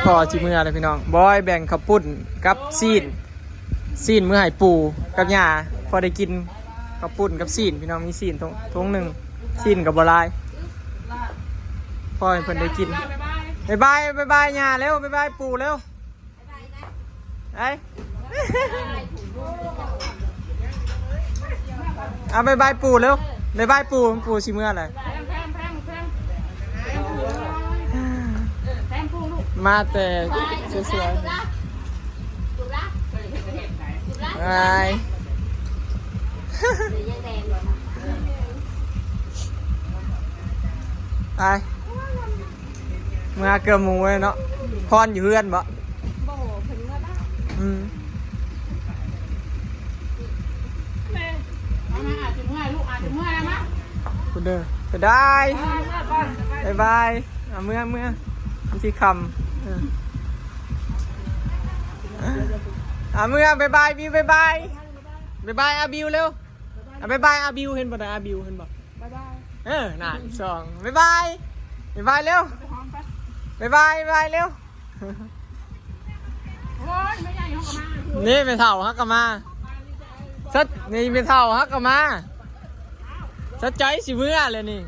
พอจิเมื่อเลยพี่น้องบอยแบ่งข้าวปุ้นกับซีนเมื่อให้ปูกับยาพอได้กินข้าวปุ้นกับซีนพี่น้องมีซีนทงหนึ่งซีนกับบลายพอให้เพิ่นได้กินบายยาเร็วบายปูเร็วไอ้เอาบายปูเร็วบายปูชิเมื่ออะไรมาแต่สวยๆไปไปเมื่อเกือบหมูเลยเนาะพรอยู่เพื่อนบ่คุณเด้อไปได้บายเมื่อที่คำเมื่อบายบิวบายอาบิวเร็วบายอาบิวเห็นบ่ได้อาบิวเห็นบ่น่ะสองบายเร็วบายเร็วนี่เป็นเท่าฮักกะมาสัดนี่เป็นเท่าฮักกะมาสัดใจสิเมื่อเลยนี่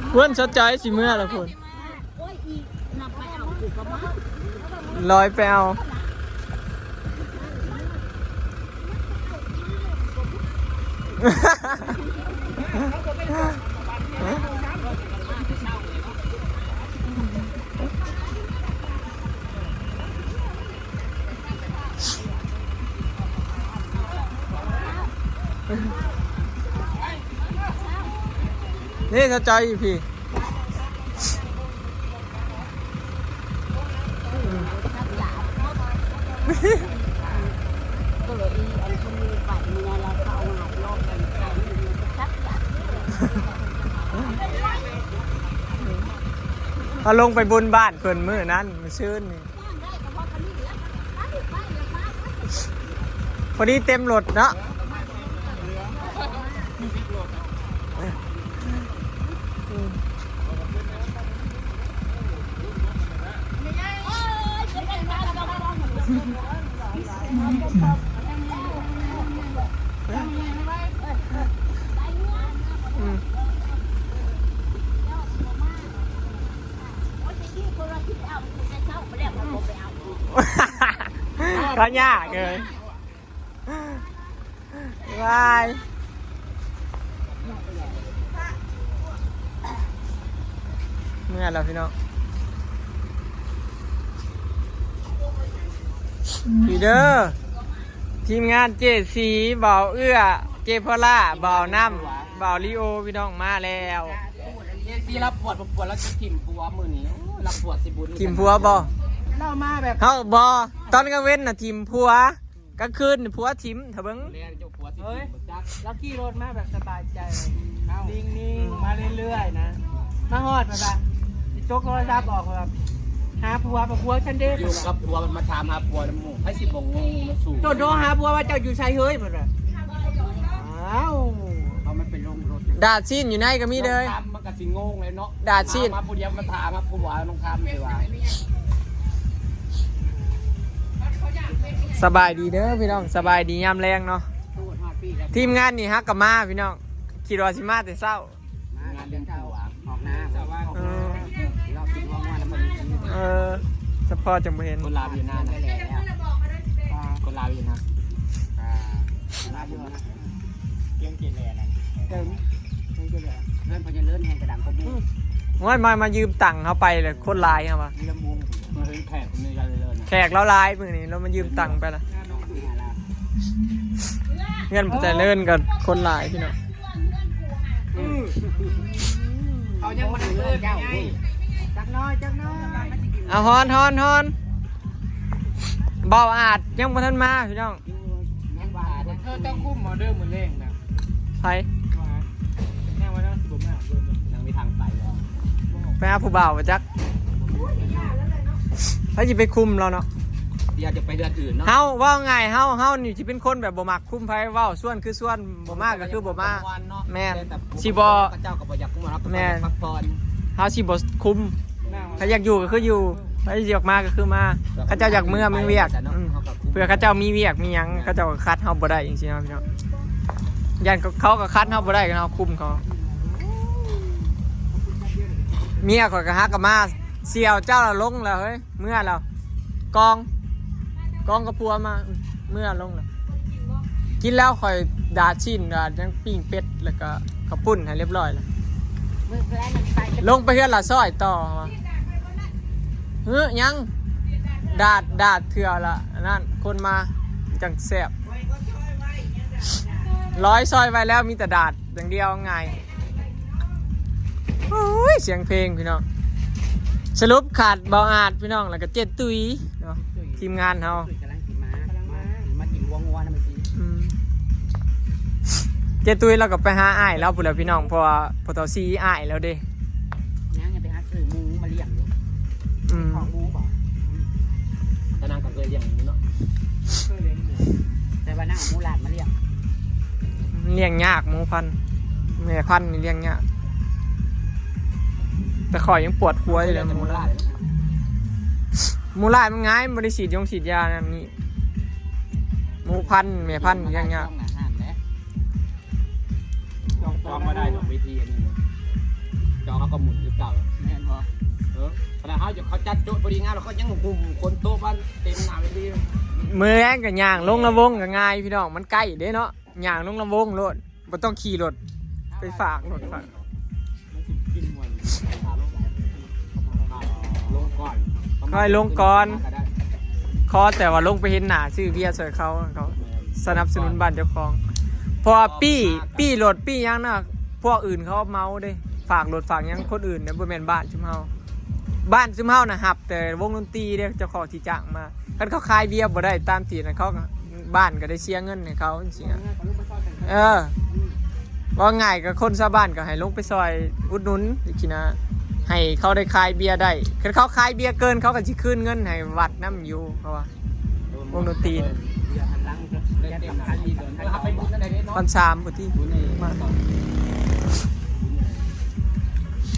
เพื่อนสัดใจสิเมื่อแล้วเพื่อนลอยไปเอานี่สัดใจอยู่พี่เอาลงไปบนบ้านเพิ่นมื้อนั้นมันชื่นนี่พอดีเต็มรถเนาะก็ยากเลยบายเมื่อแล้วพี่น้องพี่เด้อทีมงานเจสีบ่าวเอื้อเจพล่าบ่าวน้ำบ่าวลิโอพี่น้องมาแล้วเจสีรับปวดแล้วถิ่มปัวมือนี้รับปวดสิบุญถิ่มพัวบ่เล่ามาแบบเขาบ่ตอนกลางเว้นน่ะถิ่มพัวกลางคืนพัวถิ่มเถอะเบิ้งเฮ้ยลักกี้รถมาแบบสบายใจนิ่งๆมาเรื่อยๆนะมาฮอดแบบโจ๊กโทรศัพท์ออกแบบหาผัวฉันเด้อยู่กับผัวมันมาถามหาผัวน้ำมูกให้10 โมงมาสู่โดนหาผัวว่าเจ้าอยู่ชายเฮ้ยหมดเลยอ้าวเขาไม่เป็นลงรถดาดซีนอยู่ในก็มีเลยมันก็สิงงเลยเนาะดาดซีนมาผู้เดียวมาถามมาผัวน้องทำเลยว่าสบายดีเด้อพี่น้องสบายดียามแรงเนาะทีมงานนี่ฮักกับมาพี่น้องขี่รถสิมาแต่เช้างานเลี้ยงข้าวออกน้ำเรากินว่างๆแล้วมันเฉพาะจังบ่เห็นคนลาวอยู่นานนะคนลาวอยู่นะลาวอยู่นะเลี้ยงกินเลยนะเลื่อนพญาเลื่อนแห่งกระดังกบูมายืมตังค์เขาไปเลยโคตรลายครับวะยืมมุงมาเป็นแขกในการเลื่อนแขกแล้วลายมือนี้เรามายืมตังค์ไปละเงินแต่เลื่อนกันคนลายพี่น้องเอายังมันเลื่อนจักน้อยเอาฮอนเบาอาดยังบ่ทันมาพี่น้องเธอต้องคุ้มมาเดิมเหมือนเล่งนะไปแน่ว่าน่าสิบมากยังมีทางไปแล้วไปหาผู้บ่าวมาจักเขาจะไปคุมเราเนาะด ดี๋ยวจะไปเดือนอื่นเนาะ เฮาเว่าไงเฮานี่สิเป็นคนแบบบ่มักคุ้มไผเว้าส่วนคือส่วนบ่มากก็คือบ่มาแม่นสิบ่ เจ้าก็บ่อยากคุ้มรับ แม่น พักผ่อน เฮาสิบ่คุมถ้าอยากอยู่ก็คืออยู่ถ้าอยากมาก็คือมาเขาเจ้าอยากเมื่อมีเวียกเพื่อเขาเจ้ามีเวียกมีหยังเขาเจ้าก็คัดเฮาบ่ได้จริงๆเนาะพี่น้องยันเขาก็คัดเฮาบ่ได้ก็เฮาคุมเขาเมียข่อยก็ฮักกับมาเสี่ยวเจ้าละลงแล้วเฮ้ยเมื่อแล้วกองกับพัวมาเมื่อลงแล้วกินแล้วข่อยดาดชิ้นดาดยังปิ้งเป็ดแล้วก็ข้าวปุ้นให้เรียบร้อยแล้วลงไปเฮือนละซอยต่อยังดาดเถื่อละนั่นคนมาจังแซ่บร้อยซอยไว้แล้วมีแต่ดาดอย่างเดียวไงโอ้ยเสียงเพลงพี่น้องสรุปขาดเบาอาดพี่น้องแล้วก็เจ็ดตุยเนาะทีมงานเฮา กำลังกินมากินวัวนะเมื่อกี้ เจ็ดตุยเราก็ไปหาอ้ายแล้วพุ่นแล้วพี่น้องเพราะว่าพอเฒ่าซีอ้ายแล้วเด้ ยังไปหาซื้อหมูมาเลี้ยงอยู่ของหมูบ่ตอนนั้นก็เคยเลี้ยงอยู่เนาะแต่ว่านั่งหมูหลาดมาเลี้ยง เลี้ยงยากหมูพันธุ์แม่พันธุ์นี่เลี้ยงยากแต่ข่อยยังปวดหัวอยู่เลยหมูลายมันง่ายบริสีดฉีดยานั่นนี่หมูพันธุ์แม่พันธุ์เลี้ยงยาก จองมาได้ดอกวิธีอันนี้จองเขาก็หมุนหรือเปล่าแม่นพอขณะเขาจัดโจ๊ะพอดีงานแล้วเขายังหุ่มคนโต๊ะบ้านเต็มหน้าเวที มือแรงกับย่างลงละวงกับง่ายพี่น้องมันใกล้เด้เนาะย่างลงละวงรถมันต้องขี่รถไปฝากรถฝาก ลงก่อน ค่อยลงก่อนขอแต่ว่าลงไปเห็นหน้าชื่อเบียร์สวยเขาสนับสนุนบ้านเจ้าของพอปี้รถปี้ยังนะพวกอื่นเขาเมาเด้ฝากรถฝากยังคนอื่นเนี่ยบริเวณบ้านซุมเฮาบ้านซุมเฮานะหับแต่วงดนตรีเด้เจ้าของที่จ้างมาคันเขาขายเบียร์บ่ได้ตามตีนะเขาบ้านก็ได้เสียเงินให้เขาจริงๆว่าง่ายกับคนชาวบ้านก็ให้ลงไปซอยอุดหนุนอีกทีนะให้เขาได้ขายเบียร์ได้คันเขาขายเบียร์เกินเขาก็สิคืนเงินให้วัดน้ำอยู่เพราะว่าวงดนตรี1,300บ่ที่มา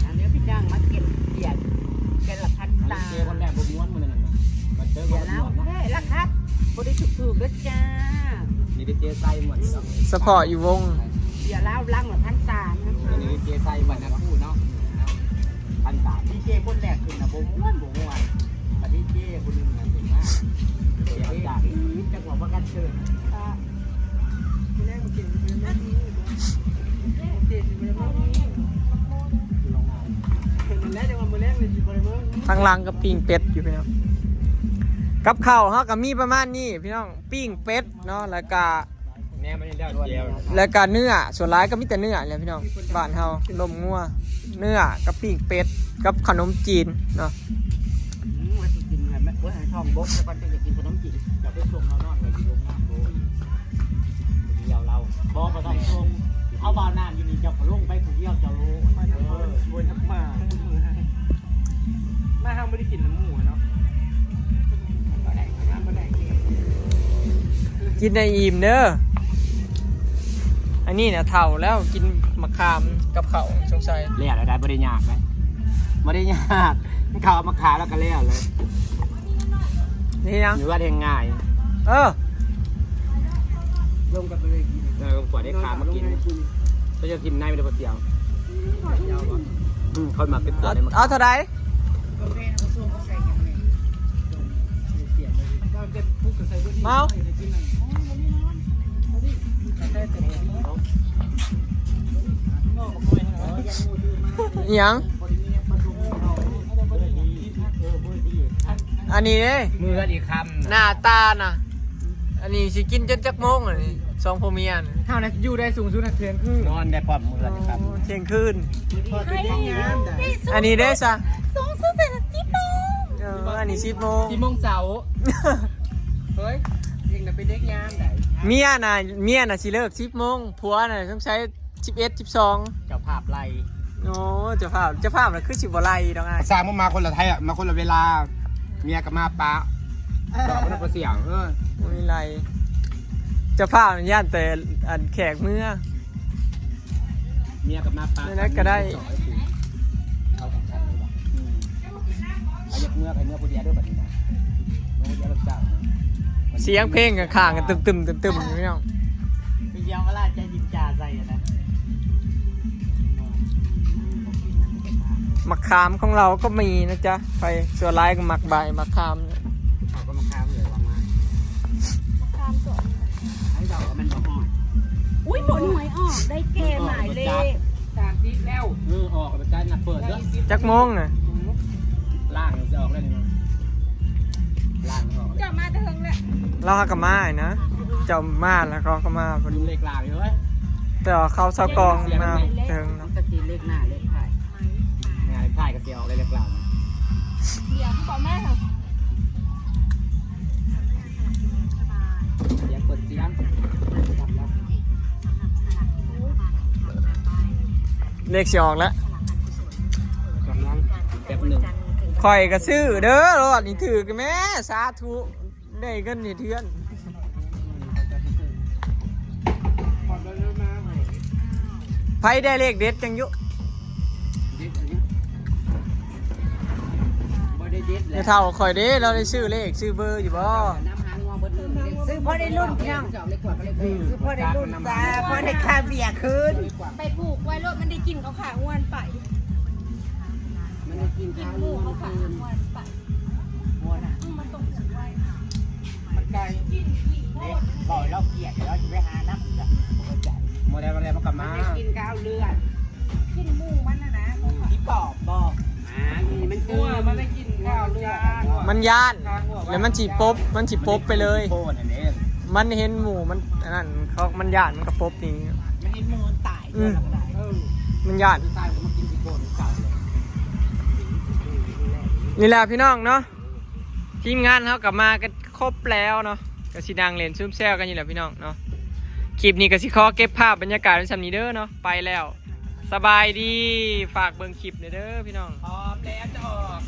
อันนี้พี่จ้างมาเก็บเบียร์แกละพันตาเจอคนแรกม้วนมือนั่นน่ะมาเจอคนแล้วเฮ้ยละครับพอได้ถูกๆด้วยจ้านี่ได้เจไซหมดเนาะ สปอร์ตอยู่วง เบียร์แล้วลังละ1,300นะนี่ได้เจไซหมดนะคู่เนาะ1,300ดีเจคนแรกขึ้นนะม้วนแต่ดีเจคนนึงน่ะเป็นมากเสียงจากจังหวะประกันเชิญทางหลังกับปิ้งเป็ดอยู่พี่น้องกับข้าวเฮาก็มีประมาณนี้พี่น้องปิ้งเป็ดเนาะแล้วก็เนื้อส่วนหลายก็มีแต่เนื้อแหละพี่น้องบ้านเฮาลมงัวเนื้อกับปิ้งเป็ดกับขนมจีนเนาะ ว่าสิกินให้แม่ว่าให้ท้องบกแต่ก่อนจะกินขนมจีนจะไปส่งเรานอนไว้อยู่โรงงานโบเดียวเราบอกมาต้องส่งเอาบาวนานอยู่นี่จะลงไปผู้เดียวจะรู้บนทับมาห้ามไม่ได้กินน้ำหมูเนาะ กินในอิ่มเด้ออันนี้เนี่ยเฒ่าแล้วกินมะขามกับข้าวสงสัย เลี้ยอะไรได้ไม่ได้ยากไหมไม่ได้ยากเขาเอามาขายแล้วก็เลี้ยเลย นี่ยัง หรือว่าเทงง่าย ลงกับไปเลยกินกว่าได้ขามากินก็จะทิมในไม่ได้ปะเดียวเขามาเป็นตัวได้มา เอาเท่าไหร่เมายัง อันนี้เด้ มือกันอีกคำ หน้าตาน่ะ อันนี้สิกินจนจักโมงอันนี้สองพ่อเมียน่ะ เท่านั้นอยู่ได้สูงสุดเพียงคือน อนได้พร้อมมือกันอีกคำ เที่ยงคืน พอเป็นยังงามได้ อันนี้ได้ซะ สูงสุดเสร็จ10 โมง อันนี้10 โมง 4 โมงเสาร์เฮ้ยยังน่ะเป็นเด็กงามได้ เมียน่ะสิเลิก10 โมงผัวน่ะต้องใช้11 12 เจ้าภาพไล่ โอ้เจ้าภาพน่ะคือสิบ่ไล่ดอกอ้าย สร้างมาคนละไทยอ่ะมาคนละเวลาเมียกับมาป้า ดอกมันก็เสียงบ่มีไรเจะพาพอนุญาตแต่อันแขกเมื่อ เมียกับมาปลาเอาแข่งขันเลยบ่เอาอยากเมื่อใครเมื่อผู้เดียวด้วยแบบนี้นะผู้เดียวรับจ้าง เสียงเพลงกับข้างกันตึมๆๆๆอยู่พี่น้อง มียาวราชใจดินจ่าใส่นะ มะขามของเราก็มีนะจ๊ะไปส่วนร้ายก็มักใบมะขามเนี่ย เขาก็มาค้าเลยวางมา ตามตัว ให้ดอกมันบ่อ่อน อุ้ยผลหวยออกได้เกณฑ์หมายเลข 30แล้ว ออกไปใกล้หนักเปิดเด้อ จักโมงน่ะ ล่างจะออกแล้วนี่มั้งล่างออก จะมาเถิงแหละ เราหากับมานะเจ้ามาแล้วก็มาพอ ดู ดี เลขล่างอยู่เว้ย แต่ว่าเขาเสากองมาเทิง น้องกะจีเลขหน้าเลขท้ายงานท้ายกะเสียออกเลยเลขล่าง เดี๋ยวพี่บอกแม่ค่ะ เสียงเปิดเสียงจับแล้ว เลขสิออกแล้ว กำลังแป๊บหนึ่ง ข่อยก็ซื้อเด้อรอดนี่ถือกันแม่สาธุได้เงินนี่เทือน ขอเดินมา ไผได้เลขเด็ดจังยุ เด็ดอันนี้บ่ได้เด็ด ในเท่าข่อยเด้เราได้ซื้อเลขซื้อเบอร์อยู่บ่ น้ำหางวเบิดเลย ซื้อพอได้รุ่นพี่น้อง จะเอาเลขกว่าก็เลข ซื้อพอได้รุ่นจ้าพอได้ค่าเบียร์คืน ไปปลูกไว้รถมันได้กินเขาขาอ้วนไป มันได้กิน กิน ข้าว หมู ว เขาขาอ้วนไป หัวน่ะ มันตรงถึงไว้ มันไกล กินขี้โคตร บอกเราเกลียดเราจะไปหาน้ำจ้ะ โมเดลมันกลับมา กินข้าวเลือด กินหมูมันนะ ที่ปอบบอก นี่มัน งัวมันไม่กินข้าวเลือด มันย่านแล้วมันสิปบไปเลย โคตรอันนี้ มันเห็นหมูมันอันนั้นเขามันย่านมันก็ปบนี่ มันเห็นมูลตายด้วยก็ได้ มันย่าน ตายผมมากินที่โคตรเก่าเลย นี่แหละพี่น้องเนาะทีมงานเขากลับมากันครบแล้วเนาะก็สิดังเล่นซุ่มแซวกันอยู่แหละพี่น้องเนาะคลิปนี้ก็สิขอเก็บภาพบรรยากาศไว้สำนี้เด้อเนาะไปแล้ว สบายดีฝากเบิ่งคลิปหน่อยเด้อพี่น้อง พร้อมแล้วจะออก